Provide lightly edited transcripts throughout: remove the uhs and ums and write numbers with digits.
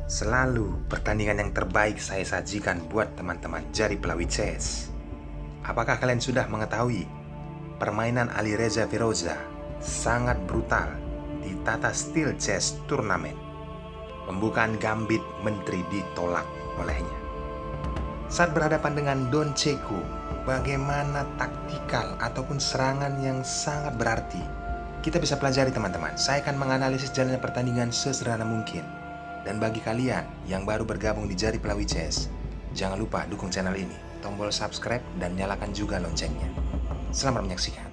Selalu pertandingan yang terbaik saya sajikan buat teman-teman Jari Pelawi Chess. Apakah kalian sudah mengetahui permainan Alireza Firoza sangat brutal di Tata Steel Chess Turnamen? Pembukaan gambit menteri ditolak olehnya. Saat berhadapan dengan Don Ceko, bagaimana taktikal ataupun serangan yang sangat berarti kita bisa pelajari teman-teman. Saya akan menganalisis jalannya pertandingan sesederhana mungkin. Dan bagi kalian yang baru bergabung di Jari Pelawi Chess, jangan lupa dukung channel ini, tombol subscribe dan nyalakan juga loncengnya. Selamat menyaksikan.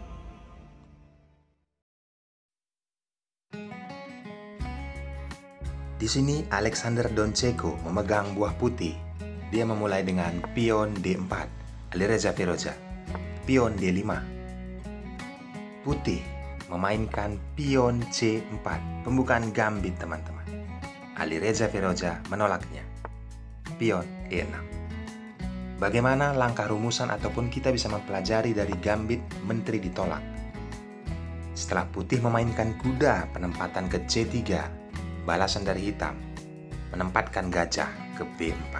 Di sini Alexander Don Ceko memegang buah putih. Dia memulai dengan pion D4, Alireza Firoza, pion D5. Putih memainkan pion C4, pembukaan gambit teman-teman. Alireza Firoza menolaknya. Pion E6. Bagaimana langkah rumusan ataupun kita bisa mempelajari dari gambit menteri ditolak? Setelah putih memainkan kuda penempatan ke C3, balasan dari hitam menempatkan gajah ke B4.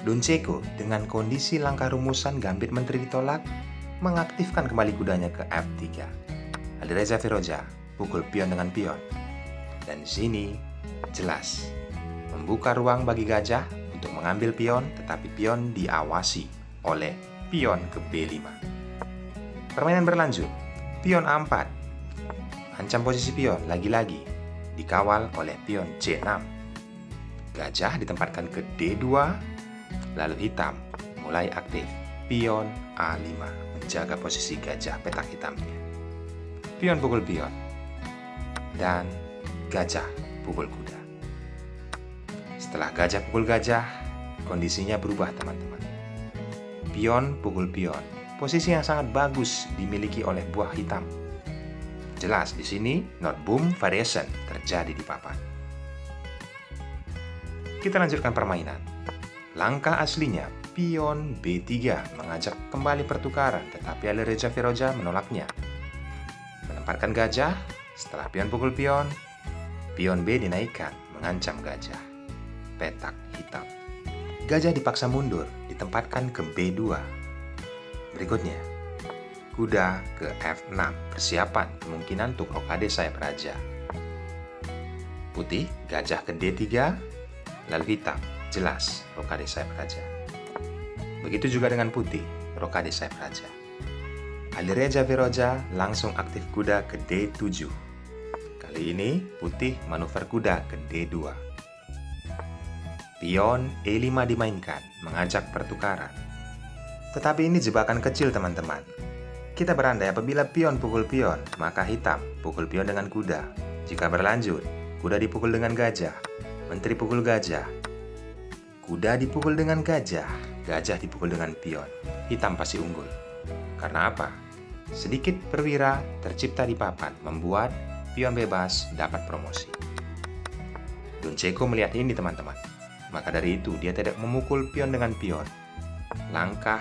Don Ceko dengan kondisi langkah rumusan gambit menteri ditolak mengaktifkan kembali kudanya ke F3. Alireza Firoza pukul pion dengan pion. Dan di sini jelas membuka ruang bagi gajah untuk mengambil pion, tetapi pion diawasi oleh pion ke B5. Permainan berlanjut. Pion A4. Ancam posisi pion lagi-lagi dikawal oleh pion C6. Gajah ditempatkan ke D2, lalu hitam mulai aktif. Pion A5 menjaga posisi gajah petak hitamnya. Pion pukul pion. Dan gajah pukul kuda. Setelah gajah pukul gajah, kondisinya berubah teman-teman. Pion pukul pion, posisi yang sangat bagus dimiliki oleh buah hitam. Jelas di sini not boom variation terjadi di papan. Kita lanjutkan permainan. Langkah aslinya pion B3 mengajak kembali pertukaran, tetapi Alireza Firoza menolaknya. Menempatkan gajah setelah pion pukul pion. Pion B dinaikkan, mengancam gajah. Petak hitam. Gajah dipaksa mundur, ditempatkan ke B2. Berikutnya, kuda ke F6, persiapan kemungkinan untuk rokade sayap raja. Putih, gajah ke D3, lalu hitam, jelas rokade sayap raja. Begitu juga dengan putih, rokade sayap raja. Alireza Firoza langsung aktif kuda ke D7. Kali ini putih manuver kuda ke D2. Pion E5 dimainkan, mengajak pertukaran. Tetapi ini jebakan kecil teman-teman. Kita berandai apabila pion pukul pion, maka hitam pukul pion dengan kuda. Jika berlanjut, kuda dipukul dengan gajah, menteri pukul gajah. Kuda dipukul dengan gajah, gajah dipukul dengan pion. Hitam pasti unggul. Karena apa? Sedikit perwira tercipta di papan, membuat pion bebas dapat promosi. Don Ceko melihat ini teman-teman. Maka dari itu dia tidak memukul pion dengan pion. Langkah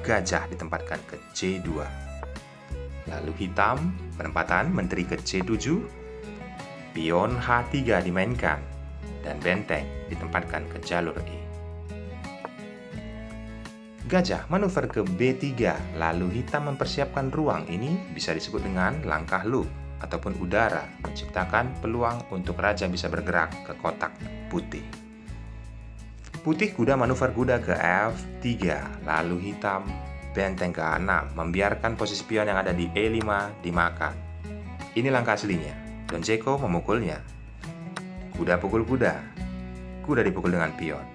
gajah ditempatkan ke C2. Lalu hitam penempatan menteri ke C7. Pion H3 dimainkan. Dan benteng ditempatkan ke jalur E. Gajah manuver ke B3. Lalu hitam mempersiapkan ruang. Ini bisa disebut dengan langkah loop ataupun udara, menciptakan peluang untuk raja bisa bergerak ke kotak putih. Putih kuda manuver kuda ke F3, lalu hitam benteng ke A6, membiarkan posisi pion yang ada di E5 dimakan. Ini langkah aslinya. Don Ceko memukulnya. Kuda pukul kuda. Kuda dipukul dengan pion.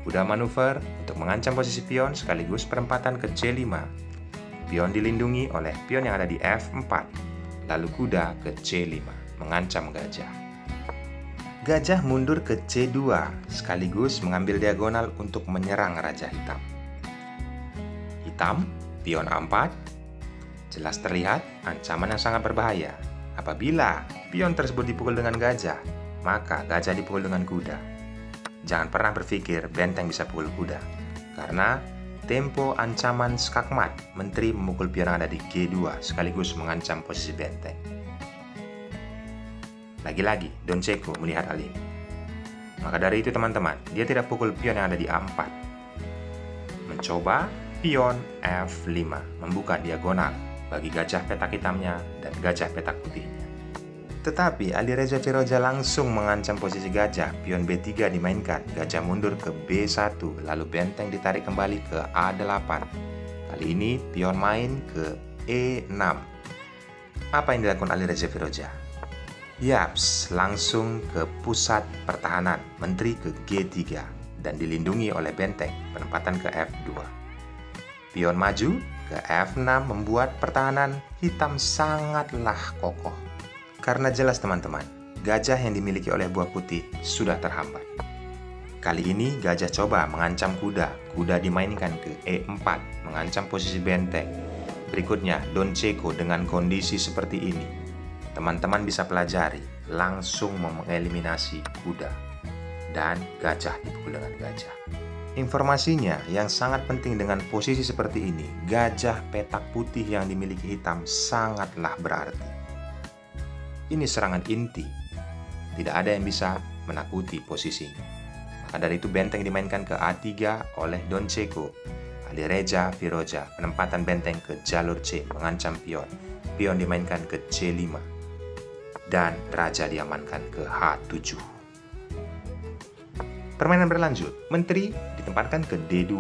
Kuda manuver untuk mengancam posisi pion sekaligus perempatan ke C5. Pion dilindungi oleh pion yang ada di F4. Lalu kuda ke C5, mengancam gajah. Gajah mundur ke C2, sekaligus mengambil diagonal untuk menyerang raja hitam. Hitam, pion A4, jelas terlihat ancaman yang sangat berbahaya. Apabila pion tersebut dipukul dengan gajah, maka gajah dipukul dengan kuda. Jangan pernah berpikir benteng bisa pukul kuda, karena tempo ancaman skakmat, menteri memukul pion yang ada di G2 sekaligus mengancam posisi benteng. Lagi-lagi, Don Ceko melihat hal ini. Maka dari itu teman-teman, dia tidak pukul pion yang ada di A4. Mencoba pion F5, membuka diagonal bagi gajah petak hitamnya dan gajah petak putihnya. Tetapi Alireza Firoja langsung mengancam posisi gajah, pion B3 dimainkan, gajah mundur ke B1, lalu benteng ditarik kembali ke A8. Kali ini pion main ke E6. Apa yang dilakukan Alireza Firoja? Yaps, langsung ke pusat pertahanan, menteri ke G3, dan dilindungi oleh benteng, penempatan ke F2. Pion maju ke F6 membuat pertahanan hitam sangatlah kokoh. Karena jelas teman-teman, gajah yang dimiliki oleh buah putih sudah terhambat. Kali ini gajah coba mengancam kuda. Kuda dimainkan ke E4, mengancam posisi benteng. Berikutnya, Don Ceko dengan kondisi seperti ini. Teman-teman bisa pelajari, langsung mengeliminasi kuda. Dan gajah dipukul dengan gajah. Informasinya yang sangat penting dengan posisi seperti ini, gajah petak putih yang dimiliki hitam sangatlah berarti. Ini serangan inti. Tidak ada yang bisa menakuti posisinya. Maka dari itu benteng dimainkan ke A3 oleh Don Ceko. Alireza Firoja, penempatan benteng ke jalur C, mengancam pion. Pion dimainkan ke C5. Dan raja diamankan ke H7. Permainan berlanjut. Menteri ditempatkan ke D2,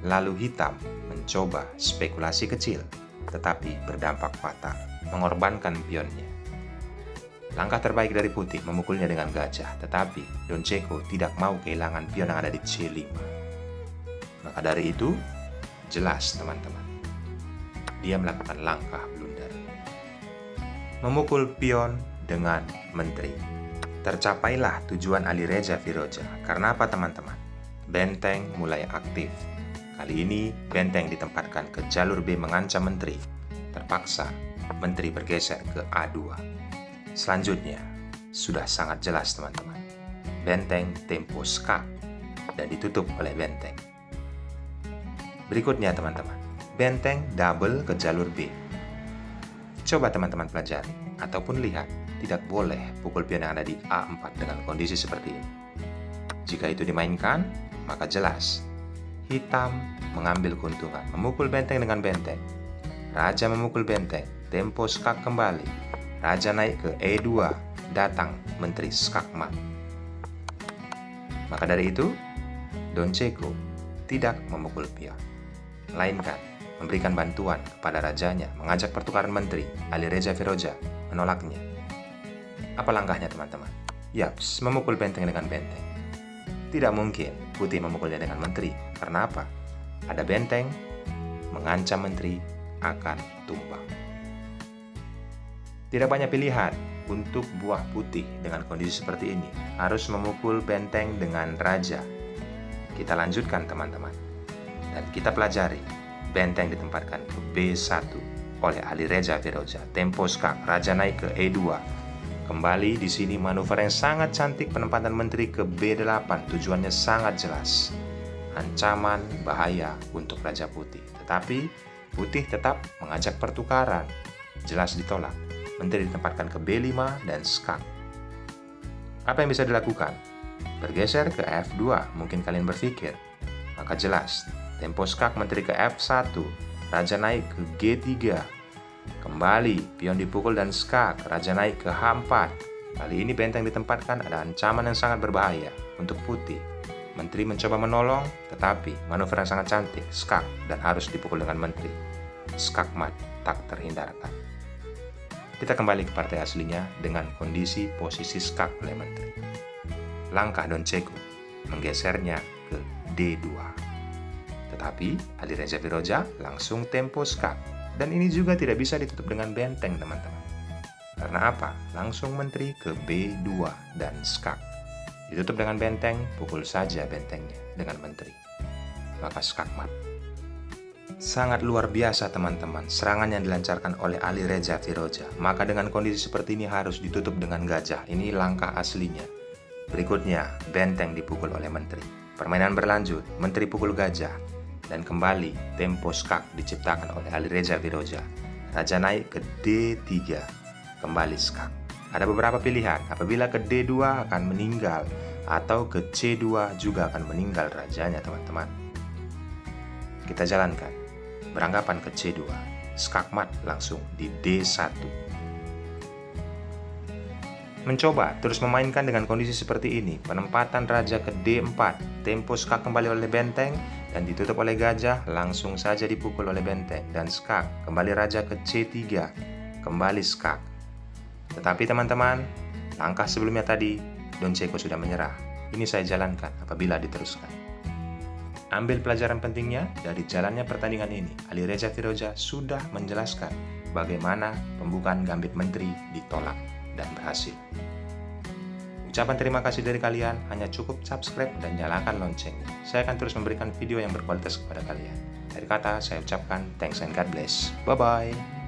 lalu hitam mencoba spekulasi kecil, tetapi berdampak fatal, mengorbankan pionnya. Langkah terbaik dari putih memukulnya dengan gajah, tetapi Don Ceko tidak mau kehilangan pion yang ada di C5. Maka dari itu, jelas teman-teman, dia melakukan langkah blunder. Memukul pion dengan menteri. Tercapailah tujuan Alireza Firoja. Karena apa teman-teman? Benteng mulai aktif. Kali ini benteng ditempatkan ke jalur B mengancam menteri. Terpaksa menteri bergeser ke A2. Selanjutnya, sudah sangat jelas teman-teman. Benteng tempo skak dan ditutup oleh benteng. Berikutnya teman-teman, benteng double ke jalur B. Coba teman-teman pelajari ataupun lihat, tidak boleh pukul pion yang ada di A4 dengan kondisi seperti ini. Jika itu dimainkan, maka jelas hitam mengambil keuntungan, memukul benteng dengan benteng. Raja memukul benteng, tempo skak kembali. Raja naik ke E2, datang menteri skakmat. Maka dari itu, Don Ceko tidak memukul pion. Melainkan, memberikan bantuan kepada rajanya, mengajak pertukaran menteri. Alireza Firoja menolaknya. Apa langkahnya teman-teman? Yaps, memukul benteng dengan benteng. Tidak mungkin putih memukulnya dengan menteri. Karena apa? Ada benteng, mengancam menteri akan tumbang. Tidak banyak pilihan untuk buah putih dengan kondisi seperti ini. Harus memukul benteng dengan raja. Kita lanjutkan teman-teman. Dan kita pelajari. Benteng ditempatkan ke B1 oleh Alireza Firoja. Tempo skak, raja naik ke E2. Kembali di sini manuver yang sangat cantik, penempatan menteri ke B8. Tujuannya sangat jelas. Ancaman bahaya untuk Raja Putih. Tetapi putih tetap mengajak pertukaran. Jelas ditolak. Menteri ditempatkan ke B5 dan skak. Apa yang bisa dilakukan? Bergeser ke F2, mungkin kalian berpikir. Maka jelas, tempo skak menteri ke F1, raja naik ke G3. Kembali, pion dipukul dan skak, raja naik ke H4. Kali ini benteng ditempatkan, ada ancaman yang sangat berbahaya untuk putih. Menteri mencoba menolong, tetapi manuver yang sangat cantik, skak, dan harus dipukul dengan menteri. Skakmat tak terhindarkan. Kita kembali ke partai aslinya dengan kondisi posisi skak oleh menteri. Langkah Don Ceko menggesernya ke D2. Tetapi Alireza Firoja langsung tempo skak. Dan ini juga tidak bisa ditutup dengan benteng teman-teman. Karena apa? Langsung menteri ke B2 dan skak. Ditutup dengan benteng, pukul saja bentengnya dengan menteri. Maka skakmat. Sangat luar biasa teman-teman serangan yang dilancarkan oleh Alireza Firoja. Maka dengan kondisi seperti ini harus ditutup dengan gajah. Ini langkah aslinya. Berikutnya, benteng dipukul oleh menteri. Permainan berlanjut, menteri pukul gajah. Dan kembali, tempo skak diciptakan oleh Alireza Firoja. Raja naik ke D3, kembali skak. Ada beberapa pilihan, apabila ke D2 akan meninggal, atau ke C2 juga akan meninggal rajanya teman-teman. Kita jalankan, beranggapan ke C2, skakmat langsung di D1. Mencoba terus memainkan dengan kondisi seperti ini, penempatan raja ke D4, tempo skak kembali oleh benteng, dan ditutup oleh gajah, langsung saja dipukul oleh benteng, dan skak, kembali raja ke C3, kembali skak. Tetapi teman-teman, langkah sebelumnya tadi, Don Ceko sudah menyerah. Ini saya jalankan apabila diteruskan. Ambil pelajaran pentingnya dari jalannya pertandingan ini. Alireza Firoja sudah menjelaskan bagaimana pembukaan gambit menteri ditolak dan berhasil. Ucapan terima kasih dari kalian hanya cukup subscribe dan nyalakan loncengnya. Saya akan terus memberikan video yang berkualitas kepada kalian. Dari kata saya ucapkan thanks and God bless. Bye-bye.